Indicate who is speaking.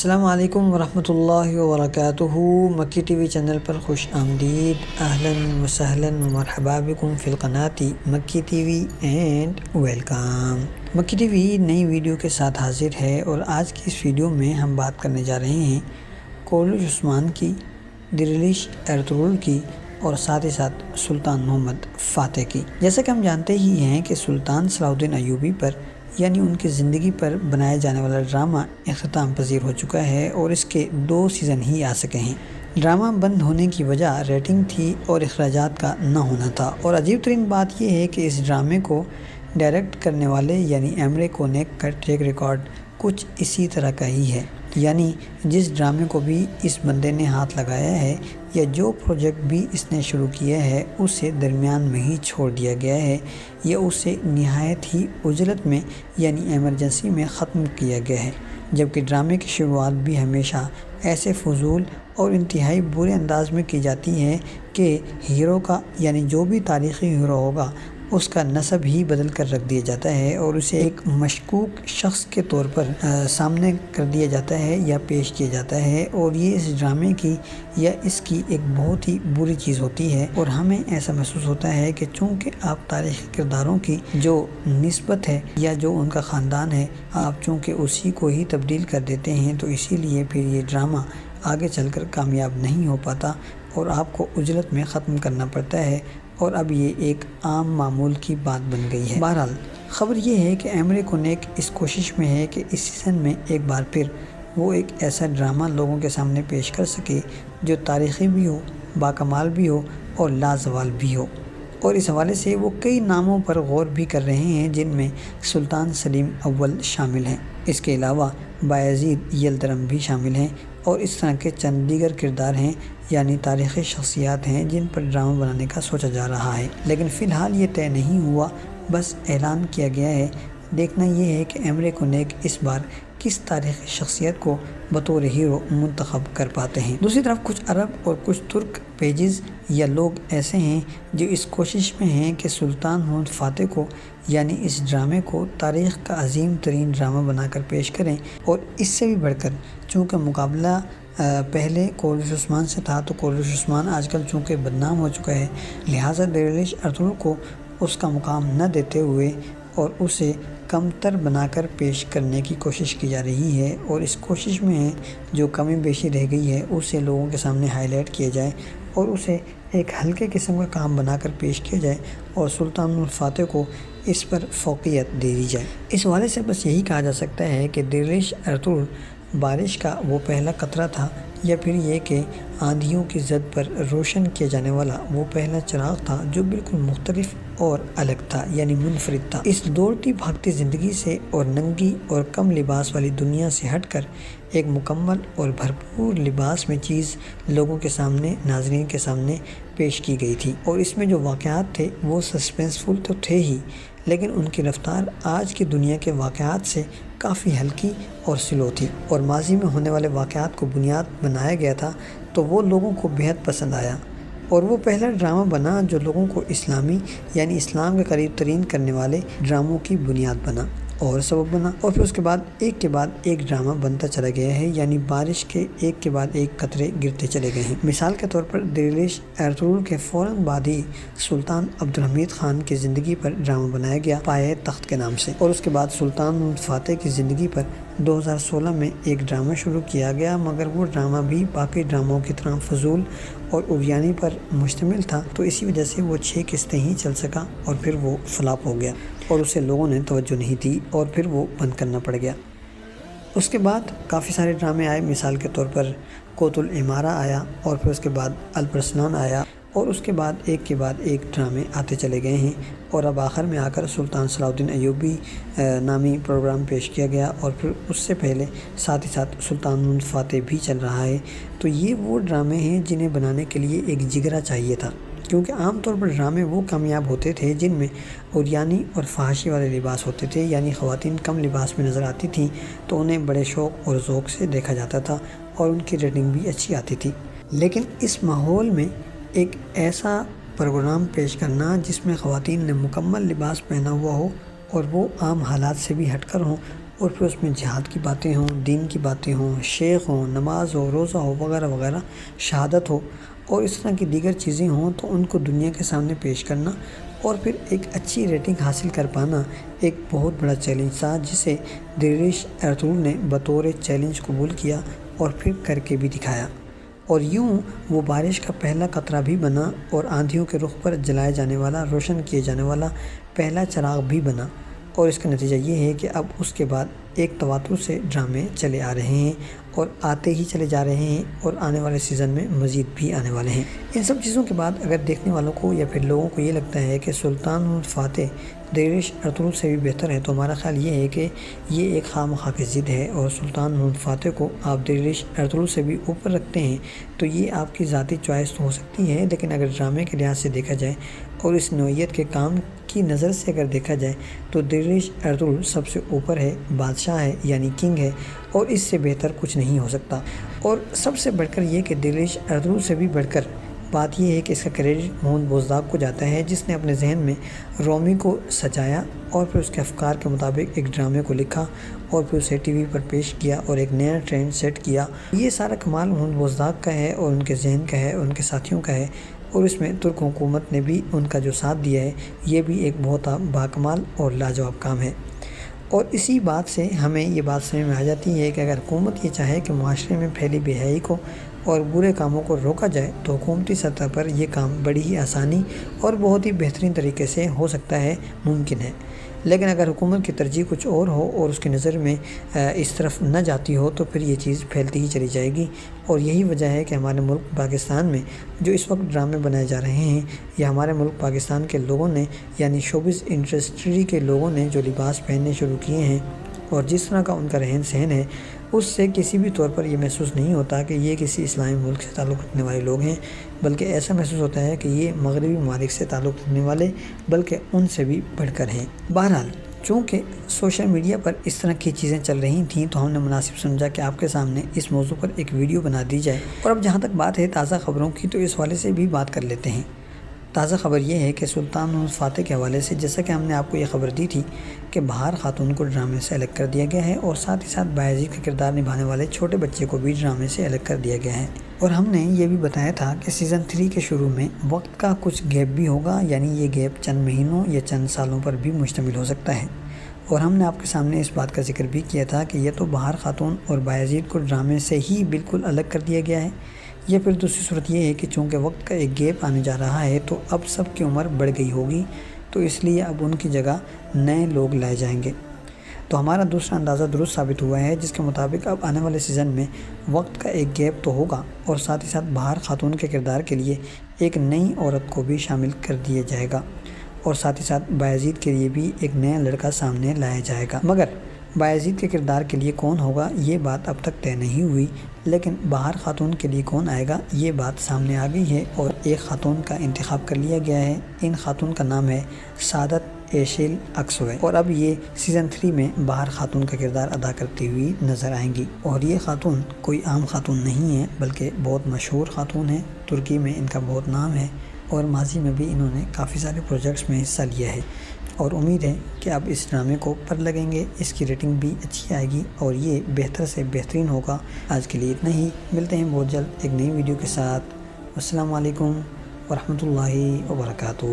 Speaker 1: السلام علیکم ورحمۃ اللہ وبرکاتہ۔ مکی ٹی وی چینل پر خوش آمدید۔ اہلاً و سہلاً و مرحبا بکم فی القناۃ مکی ٹی وی اینڈ ویلکم۔ مکی ٹی وی نئی ویڈیو کے ساتھ حاضر ہے اور آج کی اس ویڈیو میں ہم بات کرنے جا رہے ہیں کولوش عثمان کی، درویش ارطغرل کی اور ساتھ ہی ساتھ سلطان محمد فاتح کی۔ جیسا کہ ہم جانتے ہی ہیں کہ سلطان صلاح الدین ایوبی پر یعنی ان کی زندگی پر بنایا جانے والا ڈرامہ اختتام پذیر ہو چکا ہے اور اس کے 2 سیزن ہی آ سکے ہیں۔ ڈرامہ بند ہونے کی وجہ ریٹنگ تھی اور اخراجات کا نہ ہونا تھا، اور عجیب ترین بات یہ ہے کہ اس ڈرامے کو ڈائریکٹ کرنے والے یعنی ایمرے کونیک کا ٹریک ریکارڈ کچھ اسی طرح کا ہی ہے، یعنی جس ڈرامے کو بھی اس بندے نے ہاتھ لگایا ہے یا جو پروجیکٹ بھی اس نے شروع کیا ہے اسے درمیان میں ہی چھوڑ دیا گیا ہے یا اسے نہایت ہی عجلت میں یعنی ایمرجنسی میں ختم کیا گیا ہے، جبکہ ڈرامے کی شروعات بھی ہمیشہ ایسے فضول اور انتہائی برے انداز میں کی جاتی ہے کہ ہیرو کا یعنی جو بھی تاریخی ہیرو ہوگا اس کا نسب ہی بدل کر رکھ دیا جاتا ہے اور اسے ایک مشکوک شخص کے طور پر سامنے کر دیا جاتا ہے یا پیش کیا جاتا ہے، اور یہ اس ڈرامے کی یا اس کی ایک بہت ہی بری چیز ہوتی ہے۔ اور ہمیں ایسا محسوس ہوتا ہے کہ چونکہ آپ تاریخی کرداروں کی جو نسبت ہے یا جو ان کا خاندان ہے آپ چونکہ اسی کو ہی تبدیل کر دیتے ہیں، تو اسی لیے پھر یہ ڈرامہ آگے چل کر کامیاب نہیں ہو پاتا اور آپ کو عجلت میں ختم کرنا پڑتا ہے، اور اب یہ ایک عام معمول کی بات بن گئی ہے۔ بہرحال خبر یہ ہے کہ ایمرے کونیک اس کوشش میں ہے کہ اس سیزن میں ایک بار پھر وہ ایک ایسا ڈرامہ لوگوں کے سامنے پیش کر سکے جو تاریخی بھی ہو، باکمال بھی ہو اور لازوال بھی ہو، اور اس حوالے سے وہ کئی ناموں پر غور بھی کر رہے ہیں جن میں سلطان سلیم اول شامل ہیں۔ اس کے علاوہ بایزید یلدرم بھی شامل ہیں اور اس طرح کے چند دیگر کردار ہیں یعنی تاریخی شخصیات ہیں جن پر ڈرامہ بنانے کا سوچا جا رہا ہے، لیکن فی الحال یہ طے نہیں ہوا، بس اعلان کیا گیا ہے۔ دیکھنا یہ ہے کہ ایمرے کونیک اس بار کس تاریخی شخصیت کو بطور ہیرو منتخب کر پاتے ہیں۔ دوسری طرف کچھ عرب اور کچھ ترک پیجز یا لوگ ایسے ہیں جو اس کوشش میں ہیں کہ سلطان محمد فاتح کو یعنی اس ڈرامے کو تاریخ کا عظیم ترین ڈرامہ بنا کر پیش کریں، اور اس سے بھی بڑھ کر چونکہ مقابلہ پہلے کولوش عثمان سے تھا تو کولوش عثمان آج کل چونکہ بدنام ہو چکا ہے، لہٰذا درویش ارطغرل کو اس کا مقام نہ دیتے ہوئے اور اسے کم تر بنا کر پیش کرنے کی کوشش کی جا رہی ہے، اور اس کوشش میں جو کمی بیشی رہ گئی ہے اسے لوگوں کے سامنے ہائی لائٹ کیا جائے اور اسے ایک ہلکے قسم کا کام بنا کر پیش کیا جائے اور سلطان محمد فاتح کو اس پر فوقیت دے دی جائے۔ اس حوالے سے بس یہی کہا جا سکتا ہے کہ درویش ارطغرل بارش کا وہ پہلا قطرہ تھا، یا پھر یہ کہ آندھیوں کی زد پر روشن کیا جانے والا وہ پہلا چراغ تھا جو بالکل مختلف اور الگ تھا یعنی منفرد تھا۔ اس دوڑتی بھاگتی زندگی سے اور ننگی اور کم لباس والی دنیا سے ہٹ کر ایک مکمل اور بھرپور لباس میں چیز لوگوں کے سامنے، ناظرین کے سامنے پیش کی گئی تھی، اور اس میں جو واقعات تھے وہ سسپینسفل تو تھے ہی، لیکن ان کی رفتار آج کی دنیا کے واقعات سے کافی ہلکی اور سلو تھی، اور ماضی میں ہونے والے واقعات کو بنیاد بنایا گیا تھا تو وہ لوگوں کو بہت پسند آیا، اور وہ پہلا ڈرامہ بنا جو لوگوں کو اسلامی یعنی اسلام کے قریب ترین کرنے والے ڈراموں کی بنیاد بنا اور سبب بنا، اور پھر اس کے بعد ایک ڈرامہ بنتا چلا گیا ہے، یعنی بارش کے ایک کے بعد ایک قطرے گرتے چلے گئے ہیں۔ مثال کے طور پر درویش ارطغرل کے فوراً بعد ہی سلطان عبدالحمید خان کی زندگی پر ڈرامہ بنایا گیا پایۂ تخت کے نام سے، اور اس کے بعد سلطان محمد فاتح کی زندگی پر 2016 میں ایک ڈرامہ شروع کیا گیا، مگر وہ ڈرامہ بھی باقی ڈراموں کی طرح فضول اور عریانی پر مشتمل تھا، تو اسی وجہ سے وہ 6 قسطیں ہی چل سکا اور پھر وہ فلاپ ہو گیا اور اسے لوگوں نے توجہ نہیں دی اور پھر وہ بند کرنا پڑ گیا۔ اس کے بعد کافی سارے ڈرامے آئے، مثال کے طور پر قوت العمارہ آیا، اور پھر اس کے بعد الپرسنان آیا، اور اس کے بعد ایک ڈرامے آتے چلے گئے ہیں، اور اب آخر میں آ کر سلطان صلاح الدین ایوبی نامی پروگرام پیش کیا گیا، اور پھر اس سے پہلے ساتھ ہی ساتھ سلطان محمد فاتح بھی چل رہا ہے۔ تو یہ وہ ڈرامے ہیں جنہیں بنانے کے لیے ایک جگرا چاہیے تھا، کیونکہ عام طور پر ڈرامے وہ کامیاب ہوتے تھے جن میں عریانی اور فحاشی والے لباس ہوتے تھے، یعنی خواتین کم لباس میں نظر آتی تھیں تو انہیں بڑے شوق اور ذوق سے دیکھا جاتا تھا اور ان کی ریٹنگ بھی اچھی آتی تھی۔ لیکن اس ماحول میں ایک ایسا پروگرام پیش کرنا جس میں خواتین نے مکمل لباس پہنا ہوا ہو اور وہ عام حالات سے بھی ہٹ کر ہوں اور پھر اس میں جہاد کی باتیں ہوں، دین کی باتیں ہوں، شیخ ہوں، نماز ہو، روزہ ہو، وغیرہ وغیرہ، شہادت ہو اور اس طرح کی دیگر چیزیں ہوں، تو ان کو دنیا کے سامنے پیش کرنا اور پھر ایک اچھی ریٹنگ حاصل کر پانا ایک بہت بڑا چیلنج تھا، جسے درویش ارطغرل نے بطور چیلنج قبول کیا اور پھر کر کے بھی دکھایا، اور یوں وہ بارش کا پہلا قطرہ بھی بنا اور آندھیوں کے رخ پر جلائے جانے والا، روشن کیے جانے والا پہلا چراغ بھی بنا۔ اور اس کا نتیجہ یہ ہے کہ اب اس کے بعد ایک تواتر سے ڈرامے چلے آ رہے ہیں اور آتے ہی چلے جا رہے ہیں، اور آنے والے سیزن میں مزید بھی آنے والے ہیں۔ ان سب چیزوں کے بعد اگر دیکھنے والوں کو یا پھر لوگوں کو یہ لگتا ہے کہ سلطان الفاتح درویش ارطغرل سے بھی بہتر ہے، تو ہمارا خیال یہ ہے کہ یہ ایک خواہ مخواہ کی ضد ہے، اور سلطان الفاتح کو آپ درویش ارطغرل سے بھی اوپر رکھتے ہیں تو یہ آپ کی ذاتی چوائس تو ہو سکتی ہے، لیکن اگر ڈرامے کے لحاظ سے دیکھا جائے اور اس نوعیت کے کام کی نظر سے اگر دیکھا جائے تو درویش ارطغرل سب سے اوپر ہے، بادشاہ ہے، یعنی کنگ ہے، اور اس سے بہتر کچھ نہیں ہو سکتا۔ اور سب سے بڑھ کر یہ کہ درویش ارطغرل سے بھی بڑھ کر بات یہ ہے کہ اس کا کریڈٹ محمد بزدار کو جاتا ہے، جس نے اپنے ذہن میں رومی کو سجایا اور پھر اس کے افکار کے مطابق ایک ڈرامے کو لکھا اور پھر اسے ٹی وی پر پیش کیا اور ایک نیا ٹرینڈ سیٹ کیا۔ یہ سارا کمال محمد بزدار کا ہے اور ان کے ذہن کا ہے اور ان کے ساتھیوں کا ہے، اور اس میں ترک حکومت نے بھی ان کا جو ساتھ دیا ہے، یہ بھی ایک بہت باکمال اور لاجواب کام ہے۔ اور اسی بات سے ہمیں یہ بات سمجھ میں آ جاتی ہے کہ اگر حکومت یہ چاہے کہ معاشرے میں پھیلی بے حیائی کو اور برے کاموں کو روکا جائے، تو حکومتی سطح پر یہ کام بڑی ہی آسانی اور بہت ہی بہترین طریقے سے ہو سکتا ہے، ممکن ہے۔ لیکن اگر حکومت کی ترجیح کچھ اور ہو اور اس کی نظر میں اس طرف نہ جاتی ہو، تو پھر یہ چیز پھیلتی ہی چلی جائے گی۔ اور یہی وجہ ہے کہ ہمارے ملک پاکستان میں جو اس وقت ڈرامے بنائے جا رہے ہیں، یا ہمارے ملک پاکستان کے لوگوں نے، یعنی شوبز انڈسٹری کے لوگوں نے جو لباس پہننے شروع کیے ہیں اور جس طرح کا ان کا رہن سہن ہے، اس سے کسی بھی طور پر یہ محسوس نہیں ہوتا کہ یہ کسی اسلامی ملک سے تعلق رکھنے والے لوگ ہیں، بلکہ ایسا محسوس ہوتا ہے کہ یہ مغربی ممالک سے تعلق رکھنے والے، بلکہ ان سے بھی بڑھ کر ہیں۔ بہرحال چونکہ سوشل میڈیا پر اس طرح کی چیزیں چل رہی تھیں، تو ہم نے مناسب سمجھا کہ آپ کے سامنے اس موضوع پر ایک ویڈیو بنا دی جائے۔ اور اب جہاں تک بات ہے تازہ خبروں کی، تو اس حوالے سے بھی بات کر لیتے ہیں۔ تازہ خبر یہ ہے کہ سلطان الفاتح کے حوالے سے، جیسا کہ ہم نے آپ کو یہ خبر دی تھی کہ بہار خاتون کو ڈرامے سے الگ کر دیا گیا ہے، اور ساتھ ہی ساتھ بایزید کا کردار نبھانے والے چھوٹے بچے کو بھی ڈرامے سے الگ کر دیا گیا ہے۔ اور ہم نے یہ بھی بتایا تھا کہ سیزن 3 کے شروع میں وقت کا کچھ گیپ بھی ہوگا، یعنی یہ گیپ چند مہینوں یا چند سالوں پر بھی مشتمل ہو سکتا ہے۔ اور ہم نے آپ کے سامنے اس بات کا ذکر بھی کیا تھا کہ یہ تو بہار خاتون اور بایزید کو ڈرامے سے ہی بالکل الگ کر دیا گیا ہے، یا پھر دوسری صورت یہ ہے کہ چونکہ وقت کا ایک گیپ آنے جا رہا ہے، تو اب سب کی عمر بڑھ گئی ہوگی، تو اس لیے اب ان کی جگہ نئے لوگ لائے جائیں گے۔ تو ہمارا دوسرا اندازہ درست ثابت ہوا ہے، جس کے مطابق اب آنے والے سیزن میں وقت کا ایک گیپ تو ہوگا، اور ساتھ ہی ساتھ بہار خاتون کے کردار کے لیے ایک نئی عورت کو بھی شامل کر دیا جائے گا، اور ساتھ ہی ساتھ بایزید کے لیے بھی ایک نیا لڑکا سامنے لایا جائے گا۔ مگر بایزید کے کردار کے لیے کون ہوگا، یہ بات اب تک طے نہیں ہوئی، لیکن بہار خاتون کے لیے کون آئے گا، یہ بات سامنے آ گئی ہے، اور ایک خاتون کا انتخاب کر لیا گیا ہے۔ ان خاتون کا نام ہے سعادت ایشیل اکسوے، اور اب یہ سیزن 3 میں بہار خاتون کا کردار ادا کرتی ہوئی نظر آئیں گی۔ اور یہ خاتون کوئی عام خاتون نہیں ہے، بلکہ بہت مشہور خاتون ہے، ترکی میں ان کا بہت نام ہے، اور ماضی میں بھی انہوں نے کافی سارے پروجیکٹس میں حصہ لیا ہے، اور امید ہے کہ اب اس ڈرامے کو پر لگیں گے، اس کی ریٹنگ بھی اچھی آئے گی اور یہ بہتر سے بہترین ہوگا۔ آج کے لیے اتنا ہی، ملتے ہیں بہت جلد ایک نئی ویڈیو کے ساتھ۔ السلام علیکم ورحمۃ اللہ وبرکاتہ۔